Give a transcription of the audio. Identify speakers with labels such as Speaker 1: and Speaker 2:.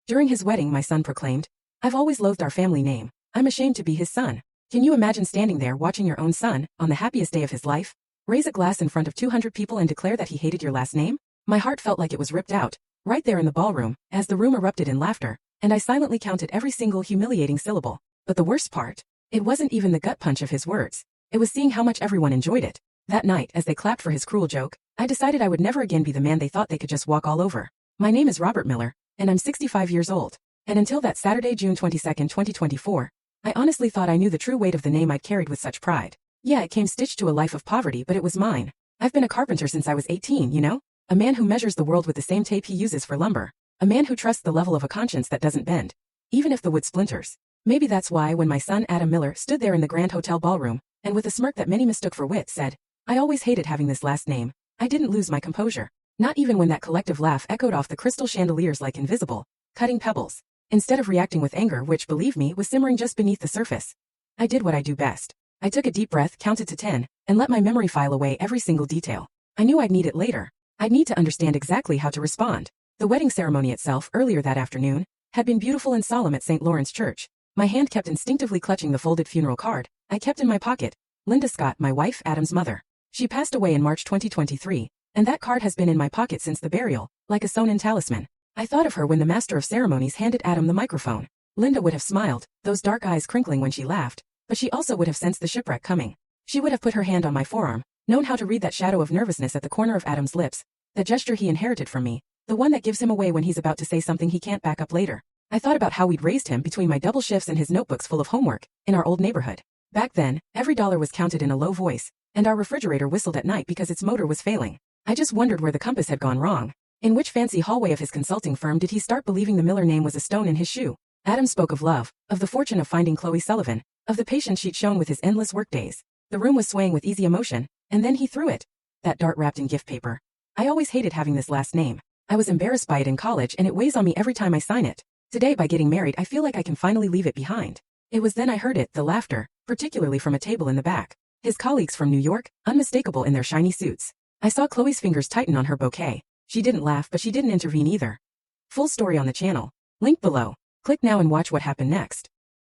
Speaker 1: During his wedding, my son proclaimed, "I've always loathed our family name. I'm ashamed to be his son." Can you imagine standing there watching your own son, on the happiest day of his life, raise a glass in front of 200 people and declare that he hated your last name? My heart felt like it was ripped out, right there in the ballroom, as the room erupted in laughter, and I silently counted every single humiliating syllable. But the worst part? It wasn't even the gut punch of his words. It was seeing how much everyone enjoyed it. That night, as they clapped for his cruel joke, I decided I would never again be the man they thought they could just walk all over. My name is Robert Miller, and I'm 65 years old. And until that Saturday, June 22nd, 2024, I honestly thought I knew the true weight of the name I'd carried with such pride. Yeah, it came stitched to a life of poverty, but it was mine. I've been a carpenter since I was 18, you know? A man who measures the world with the same tape he uses for lumber. A man who trusts the level of a conscience that doesn't bend, even if the wood splinters. Maybe that's why when my son Adam Miller stood there in the Grand Hotel ballroom, and with a smirk that many mistook for wit said, "I always hated having this last name," I didn't lose my composure. Not even when that collective laugh echoed off the crystal chandeliers like invisible, cutting pebbles. Instead of reacting with anger, which, believe me, was simmering just beneath the surface, I did what I do best. I took a deep breath, counted to 10, and let my memory file away every single detail. I knew I'd need it later. I'd need to understand exactly how to respond. The wedding ceremony itself, earlier that afternoon, had been beautiful and solemn at St. Lawrence Church. My hand kept instinctively clutching the folded funeral card I kept in my pocket. Linda Scott, my wife, Adam's mother. She passed away in March 2023, and that card has been in my pocket since the burial, like a sewn-in talisman. I thought of her when the master of ceremonies handed Adam the microphone. Linda would have smiled, those dark eyes crinkling when she laughed, but she also would have sensed the shipwreck coming. She would have put her hand on my forearm, known how to read that shadow of nervousness at the corner of Adam's lips, the gesture he inherited from me, the one that gives him away when he's about to say something he can't back up later. I thought about how we'd raised him between my double shifts and his notebooks full of homework, in our old neighborhood. Back then, every dollar was counted in a low voice, and our refrigerator whistled at night because its motor was failing. I just wondered where the compass had gone wrong. In which fancy hallway of his consulting firm did he start believing the Miller name was a stone in his shoe? Adam spoke of love, of the fortune of finding Chloe Sullivan, of the patience she'd shown with his endless workdays. The room was swaying with easy emotion, and then he threw it. That dart wrapped in gift paper. I always hated having this last name. I was embarrassed by it in college, and it weighs on me every time I sign it. Today, by getting married, I feel like I can finally leave it behind. It was then I heard it, the laughter, particularly from a table in the back. His colleagues from New York, unmistakable in their shiny suits. I saw Chloe's fingers tighten on her bouquet. She didn't laugh, but she didn't intervene either. Full story on the channel. Link below. Click now and watch what happened next.